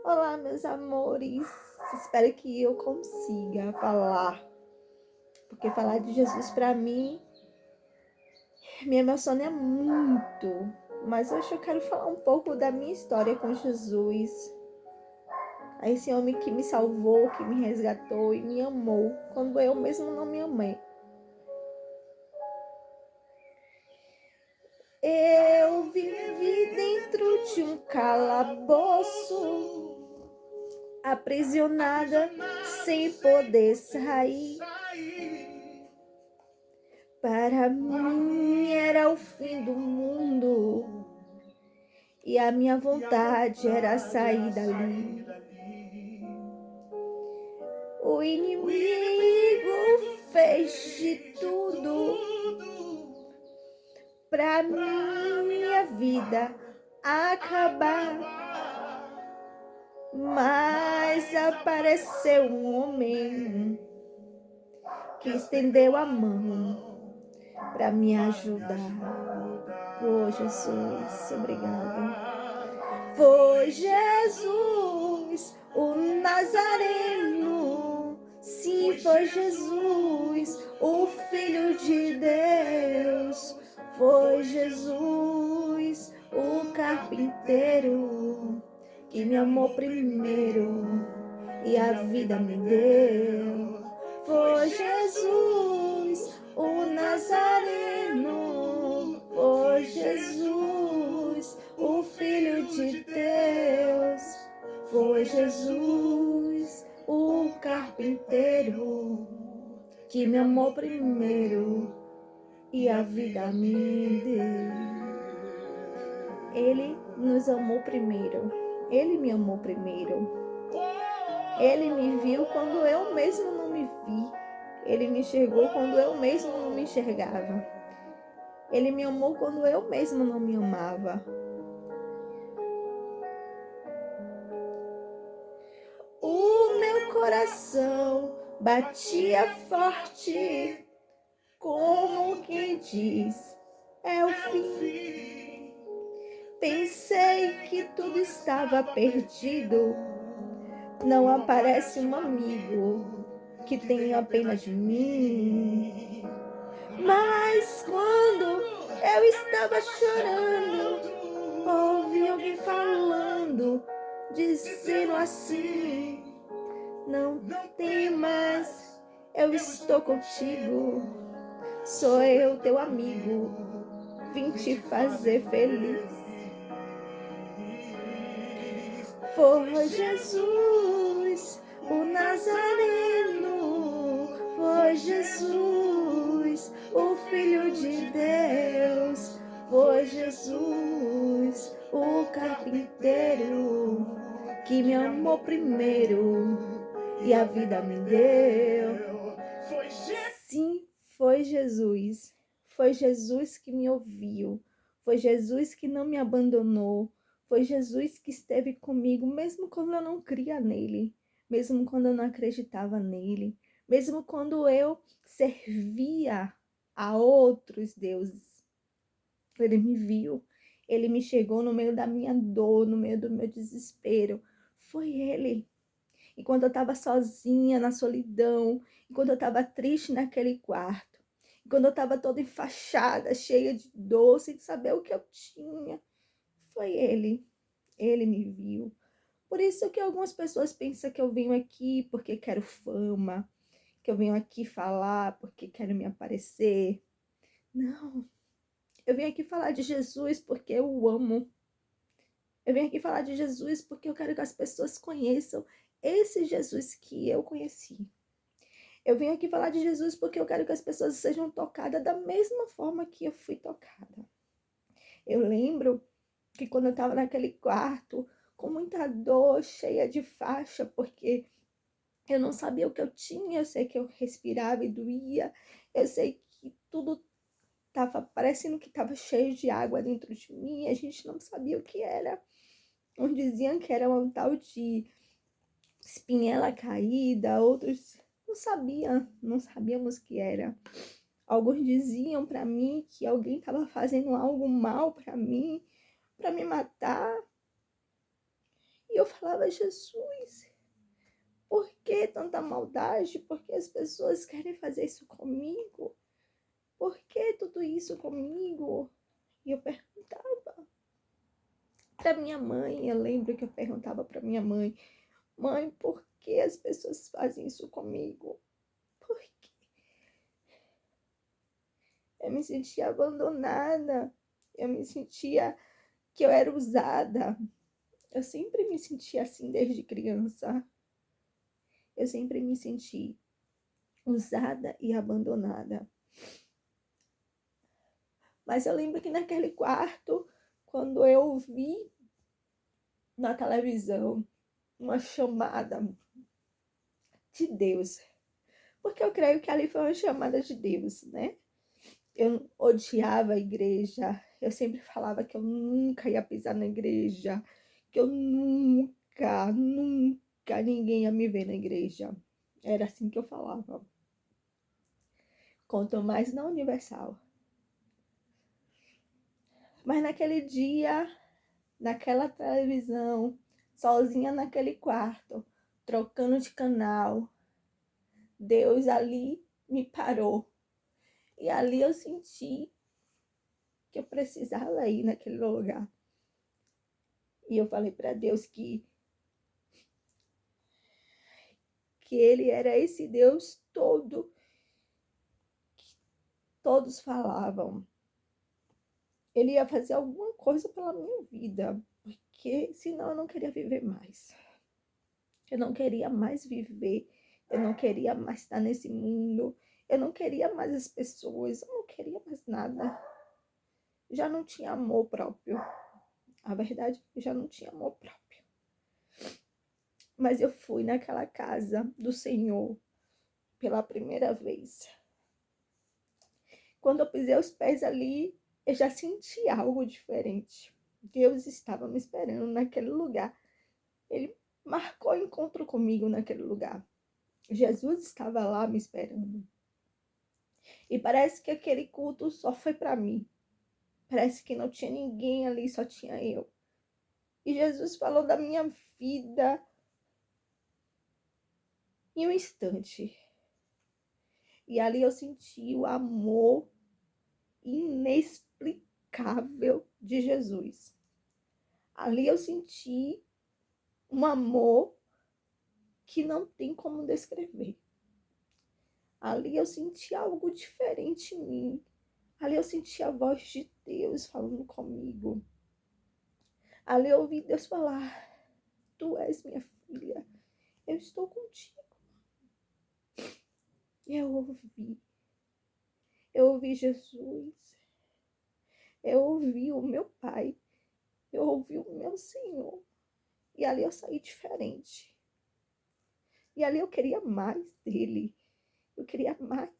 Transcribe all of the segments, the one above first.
Olá, meus amores. Espero que eu consiga falar, porque falar de Jesus para mim me emociona muito. Mas hoje eu quero falar um pouco da minha história com Jesus, a esse homem que me salvou, que me resgatou e me amou quando eu mesmo não me amei. Eu vivi dentro de um calabouço, aprisionada sem poder sair. Para mim era o fim do mundo e a minha vontade era sair dali. O inimigo fez de tudo para minha vida acabar, mas apareceu um homem que estendeu a mão para me ajudar. Oh, Jesus, obrigada. Foi Jesus, o Nazareno. Sim, foi Jesus, o Filho de Deus. Foi Jesus, o carpinteiro, que me amou primeiro e a vida me deu. Foi Jesus, o Nazareno. Foi Jesus, o Filho de Deus. Foi Jesus, o carpinteiro, que me amou primeiro e a vida me deu. Ele nos amou primeiro. Ele me amou primeiro. Ele me viu quando eu mesmo não me vi. Ele me enxergou quando eu mesmo não me enxergava. Ele me amou quando eu mesmo não me amava. O meu coração batia forte, como quem diz, é o fim. Pensei que tudo estava perdido. Não aparece um amigo que tenha pena de mim. Mas quando eu estava chorando, ouvi alguém falando, dizendo assim: não temas, eu estou contigo. Sou eu, teu amigo, vim te fazer feliz. Foi Jesus, o Nazareno. Foi Jesus, o Filho de Deus. Foi Jesus, o carpinteiro, que me amou primeiro e a vida me deu. Sim, foi Jesus. Foi Jesus que me ouviu. Foi Jesus que não me abandonou. Foi Jesus que esteve comigo, mesmo quando eu não cria nele, mesmo quando eu não acreditava nele, mesmo quando eu servia a outros deuses. Ele me viu, ele me chegou no meio da minha dor, no meio do meu desespero. Foi ele. E quando eu estava sozinha, na solidão, e quando eu estava triste naquele quarto, e quando eu estava toda enfaixada, cheia de dor, sem saber o que eu tinha, foi ele. Ele me viu. Por isso que algumas pessoas pensam que eu venho aqui porque quero fama, que eu venho aqui falar porque quero me aparecer. Não. Eu venho aqui falar de Jesus porque eu o amo. Eu venho aqui falar de Jesus porque eu quero que as pessoas conheçam esse Jesus que eu conheci. Eu venho aqui falar de Jesus porque eu quero que as pessoas sejam tocadas da mesma forma que eu fui tocada. Eu lembro que quando eu estava naquele quarto, com muita dor, cheia de faixa, porque eu não sabia o que eu tinha, eu sei que eu respirava e doía, eu sei que tudo estava parecendo que estava cheio de água dentro de mim, a gente não sabia o que era. Uns diziam que era um tal de espinhela caída, outros não sabíamos o que era. Alguns diziam para mim que alguém estava fazendo algo mal para mim, me matar. E eu falava, Jesus, por que tanta maldade? Por que as pessoas querem fazer isso comigo? Por que tudo isso comigo? E eu perguntava para minha mãe, eu lembro que eu perguntava para minha mãe, mãe, por que as pessoas fazem isso comigo? Por quê? Eu me sentia abandonada, eu me sentia que eu era usada. Eu sempre me senti assim desde criança. Eu sempre me senti usada e abandonada. Mas eu lembro que naquele quarto, quando eu vi na televisão uma chamada de Deus, porque eu creio que ali foi uma chamada de Deus, né? Eu odiava a igreja, eu sempre falava que eu nunca ia pisar na igreja, que eu nunca ninguém ia me ver na igreja. Era assim que eu falava. Quanto mais na Universal. Mas naquele dia, naquela televisão, sozinha naquele quarto, trocando de canal, Deus ali me parou. E ali eu senti que eu precisava ir naquele lugar. E eu falei para Deus que ele era esse Deus todo que todos falavam. Ele ia fazer alguma coisa pela minha vida, porque senão eu não queria viver mais. Eu não queria mais viver, eu não queria mais estar nesse mundo, eu não queria mais as pessoas, eu não queria mais nada. Já não tinha amor próprio. A verdade, eu já não tinha amor próprio. Mas eu fui naquela casa do Senhor pela primeira vez. Quando eu pisei os pés ali, eu já senti algo diferente. Deus estava me esperando naquele lugar. Ele marcou encontro comigo naquele lugar. Jesus estava lá me esperando. E parece que aquele culto só foi para mim. Parece que não tinha ninguém ali, só tinha eu. E Jesus falou da minha vida em um instante. E ali eu senti o amor inexplicável de Jesus. Ali eu senti um amor que não tem como descrever. Ali eu senti algo diferente em mim. Ali eu senti a voz de Deus falando comigo. Ali eu ouvi Deus falar, tu és minha filha, eu estou contigo. Eu ouvi Jesus, eu ouvi o meu Pai, eu ouvi o meu Senhor. E ali eu saí diferente. E ali eu queria mais dele, eu queria mais.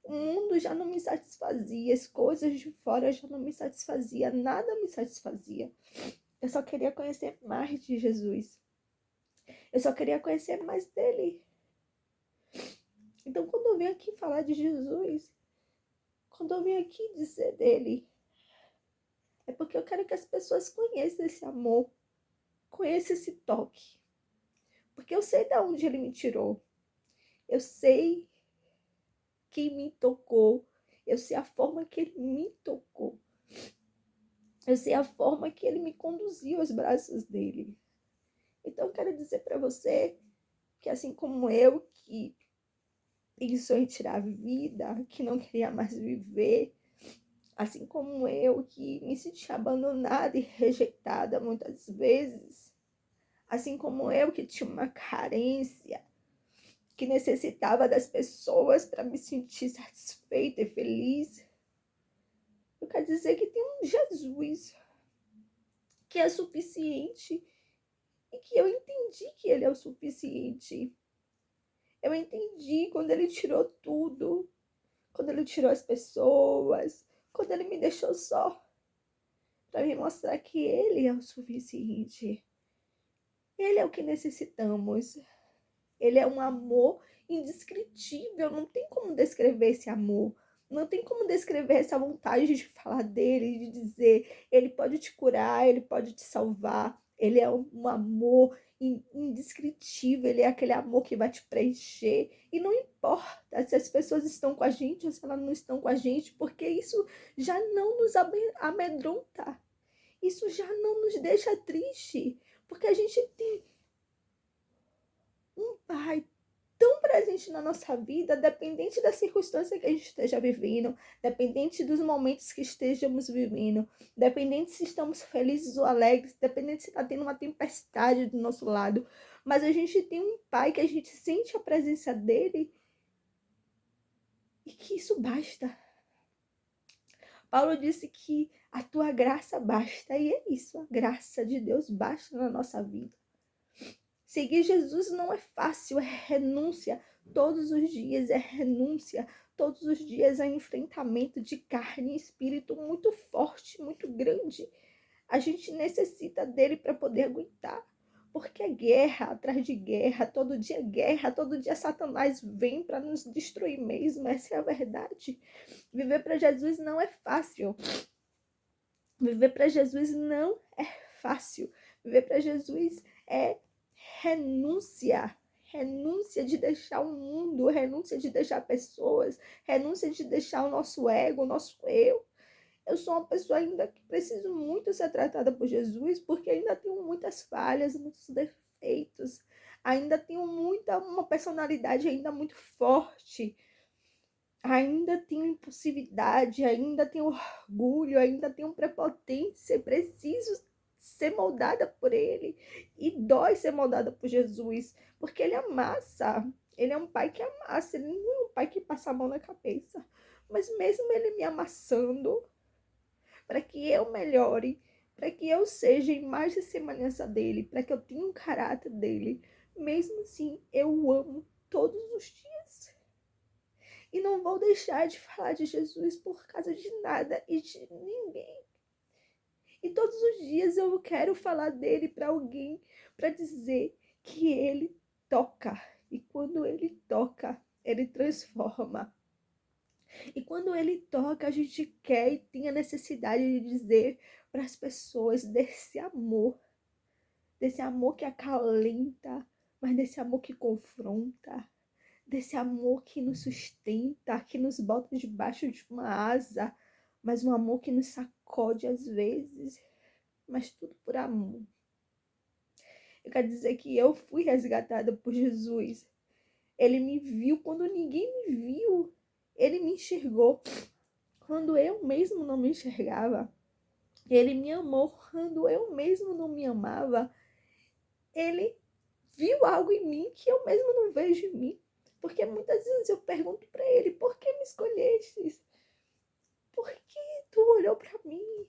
O mundo já não me satisfazia, as coisas de fora já não me satisfazia, nada me satisfazia. Eu só queria conhecer mais de Jesus. Eu só queria conhecer mais dele. Então, quando eu venho aqui falar de Jesus, quando eu venho aqui dizer dele, é porque eu quero que as pessoas conheçam esse amor, conheçam esse toque. Porque eu sei de onde ele me tirou. Eu sei quem me tocou. Eu sei a forma que ele me tocou. Eu sei a forma que ele me conduziu aos braços dele. Então, eu quero dizer para você que assim como eu, que pensou em tirar a vida, que não queria mais viver, assim como eu, que me sentia abandonada e rejeitada muitas vezes, assim como eu, que tinha uma carência, que necessitava das pessoas para me sentir satisfeita e feliz, eu quero dizer que tem um Jesus que é suficiente e que eu entendi que ele é o suficiente. Eu entendi quando ele tirou tudo, quando ele tirou as pessoas, quando ele me deixou só, para me mostrar que ele é o suficiente. Ele é o que necessitamos. Ele é um amor indescritível, não tem como descrever esse amor. Não tem como descrever essa vontade de falar dele, de dizer, ele pode te curar, ele pode te salvar, Ele é um amor indescritível, ele é aquele amor que vai te preencher. E não importa se as pessoas estão com a gente ou se elas não estão com a gente, porque isso já não nos amedronta. Isso já não nos deixa triste, porque a gente tem um pai tão presente na nossa vida, dependente da circunstância que a gente esteja vivendo, dependente dos momentos que estejamos vivendo, dependente se estamos felizes ou alegres, dependente se está tendo uma tempestade do nosso lado. Mas a gente tem um pai que a gente sente a presença dele e que isso basta. Paulo disse que a tua graça basta, e é isso, a graça de Deus basta na nossa vida. Seguir Jesus não é fácil, é renúncia. Todos os dias é renúncia. Todos os dias é enfrentamento de carne e espírito muito forte, muito grande. A gente necessita dele para poder aguentar. Porque é guerra atrás de guerra, todo dia Satanás vem para nos destruir mesmo. Essa é a verdade. Viver para Jesus não é fácil. Viver para Jesus não é fácil. Viver para Jesus é renúncia. Renúncia de deixar o mundo, renúncia de deixar pessoas, renúncia de deixar o nosso ego, o nosso eu. Eu sou uma pessoa ainda que preciso muito ser tratada por Jesus, porque ainda tenho muitas falhas, muitos defeitos. Ainda tenho uma personalidade ainda muito forte. Ainda tenho impulsividade, ainda tenho orgulho, ainda tenho prepotência. Preciso ser moldada por ele. E dói ser moldada por Jesus, porque ele amassa. Ele é um pai que amassa, ele não é um pai que passa a mão na cabeça. Mas mesmo ele me amassando, para que eu melhore, para que eu seja imagem e semelhança dele, para que eu tenha um caráter dele, mesmo assim, eu o amo todos os dias. E não vou deixar de falar de Jesus por causa de nada e de ninguém. E todos os dias eu quero falar dele para alguém, para dizer que ele toca. E quando ele toca, ele transforma. E quando ele toca, a gente quer e tem a necessidade de dizer para as pessoas desse amor que acalenta, mas desse amor que confronta, desse amor que nos sustenta, que nos bota debaixo de uma asa, mas um amor que nos sacode às vezes, mas tudo por amor. Eu quero dizer que eu fui resgatada por Jesus. Ele me viu quando ninguém me viu. Ele me enxergou quando eu mesmo não me enxergava. Ele me amou quando eu mesmo não me amava. Ele viu algo em mim que eu mesmo não vejo em mim. Porque muitas vezes eu pergunto para ele, por que me escolhestes? Por que tu olhou para mim?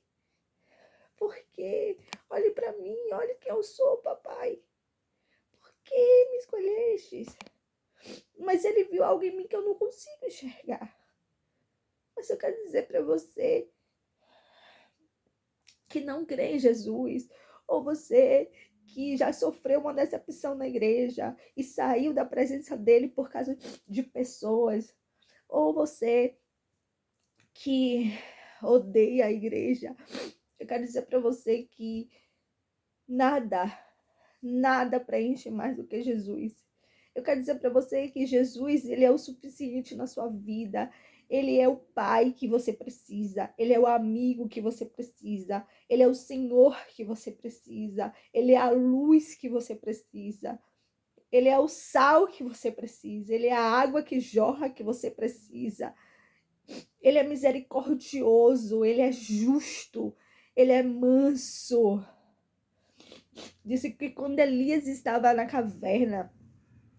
Por que? Olhe para mim, olhe quem eu sou, papai. Por que me escolhestes? Mas ele viu algo em mim que eu não consigo enxergar. Mas eu quero dizer para você que não crê em Jesus, ou você que já sofreu uma decepção na igreja e saiu da presença dele por causa de pessoas, ou você que odeia a igreja, eu quero dizer para você que nada preenche mais do que Jesus. Eu quero dizer para você que Jesus, ele é o suficiente na sua vida. Ele é o pai que você precisa. Ele é o amigo que você precisa. Ele é o Senhor que você precisa. Ele é a luz que você precisa. Ele é o sal que você precisa. Ele é a água que jorra que você precisa. Ele é misericordioso. Ele é justo. Ele é manso. Disse que quando Elias estava na caverna,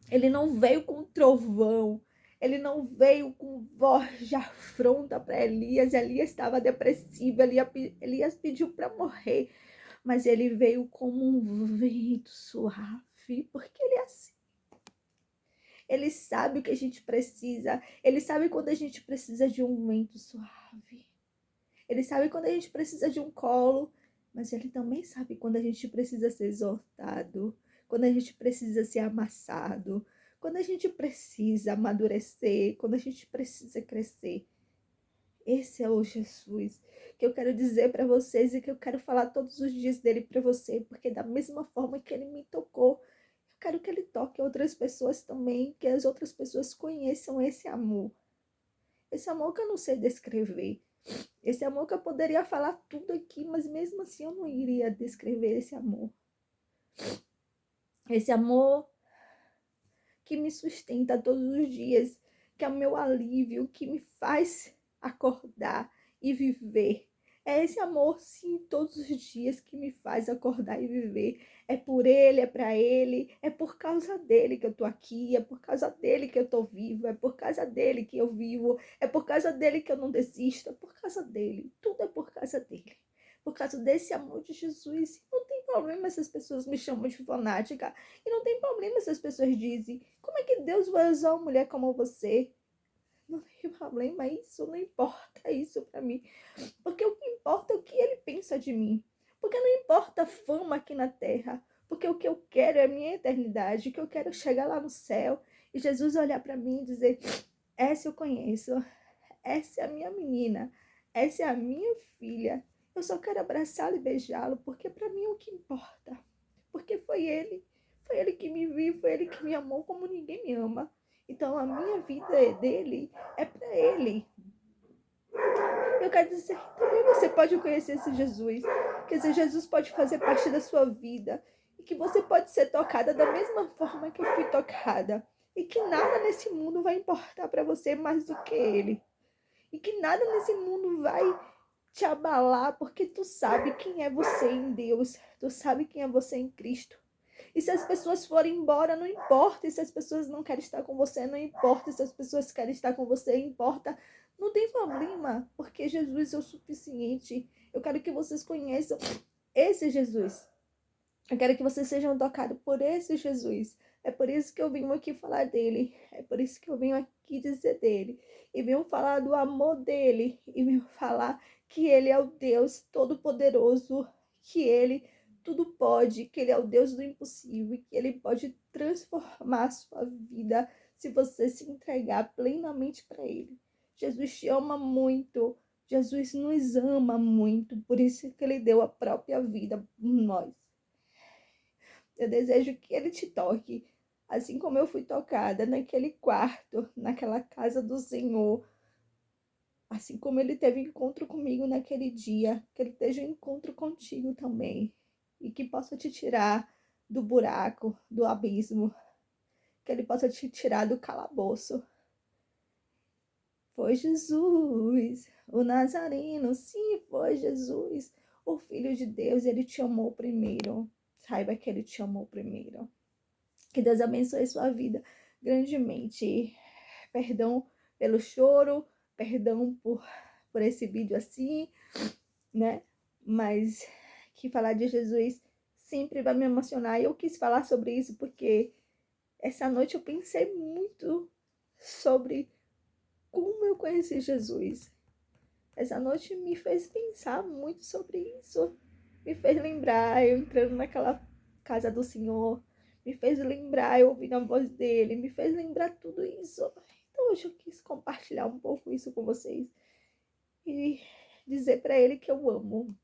ele não veio com trovão, ele não veio com voz de afronta para Elias. Elias estava depressivo, Elias pediu para morrer, mas ele veio como um vento suave, porque ele é assim. Ele sabe o que a gente precisa, ele sabe quando a gente precisa de um vento suave, ele sabe quando a gente precisa de um colo, mas ele também sabe quando a gente precisa ser exortado, quando a gente precisa ser amassado, quando a gente precisa amadurecer, quando a gente precisa crescer. Esse é o Jesus que eu quero dizer para vocês e que eu quero falar todos os dias dele para você, porque da mesma forma que ele me tocou, eu quero que ele toque outras pessoas também, que as outras pessoas conheçam esse amor. Esse amor que eu não sei descrever. Esse amor que eu poderia falar tudo aqui, mas mesmo assim eu não iria descrever esse amor. Esse amor que me sustenta todos os dias, que é o meu alívio, que me faz acordar e viver. É esse amor, sim, todos os dias que me faz acordar e viver. É por ele, é para ele, é por causa dele que eu tô aqui, é por causa dele que eu tô vivo, é por causa dele que eu vivo, é por causa dele que eu não desisto, é por causa dele. Tudo é por causa dele. Por causa desse amor de Jesus. Não tem problema se as pessoas me chamam de fanática. E não tem problema se as pessoas dizem: como é que Deus vai usar uma mulher como você? Não tem problema isso, não importa isso para mim. Porque o que importa é o que ele pensa de mim. Porque não importa a fama aqui na terra. Porque o que eu quero é a minha eternidade. O que eu quero é chegar lá no céu e Jesus olhar para mim e dizer: essa eu conheço. Essa é a minha menina. Essa é a minha filha. Eu só quero abraçá-lo e beijá-lo, porque para mim é o que importa. Porque foi ele. Foi ele que me viu, foi ele que me amou como ninguém me ama. Então a minha vida é dele, é para ele. Eu quero dizer que também você pode conhecer esse Jesus. Que esse Jesus pode fazer parte da sua vida. E que você pode ser tocada da mesma forma que eu fui tocada. E que nada nesse mundo vai importar para você mais do que ele. E que nada nesse mundo vai te abalar, porque tu sabe quem é você em Deus. Tu sabe quem é você em Cristo. E se as pessoas forem embora, não importa. E se as pessoas não querem estar com você, não importa. E se as pessoas querem estar com você, importa. Não tem problema, porque Jesus é o suficiente. Eu quero que vocês conheçam esse Jesus. Eu quero que vocês sejam tocados por esse Jesus. É por isso que eu vim aqui falar dele. É por isso que eu venho aqui dizer dele. E venho falar do amor dele. E venho falar que ele é o Deus Todo-Poderoso. Que ele tudo pode. Que ele é o Deus do impossível. E que ele pode transformar a sua vida se você se entregar plenamente para ele. Jesus te ama muito. Jesus nos ama muito. Por isso que ele deu a própria vida por nós. Eu desejo que ele te toque, assim como eu fui tocada naquele quarto, naquela casa do Senhor. Assim como ele teve encontro comigo naquele dia, que ele esteja em encontro contigo também. E que possa te tirar do buraco, do abismo. Que ele possa te tirar do calabouço. Foi Jesus, o Nazareno, sim, foi Jesus, o Filho de Deus, ele te amou primeiro. Saiba que ele te amou primeiro. Que Deus abençoe sua vida grandemente. Perdão pelo choro, perdão por esse vídeo assim, né? Mas que falar de Jesus sempre vai me emocionar. E eu quis falar sobre isso porque essa noite eu pensei muito sobre como eu conheci Jesus. Essa noite me fez pensar muito sobre isso. Me fez lembrar eu entrando naquela casa do Senhor. Me fez lembrar eu ouvindo a voz dele. Me fez lembrar tudo isso. Então hoje eu quis compartilhar um pouco isso com vocês. E dizer para ele que eu amo.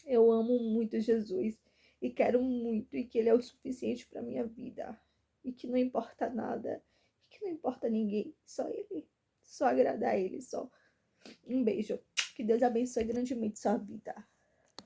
Eu amo muito Jesus. E quero muito. E que ele é o suficiente para minha vida. E que não importa nada. E que não importa ninguém. Só ele. Só agradar ele. Só. Um beijo. Que Deus abençoe grandemente sua vida.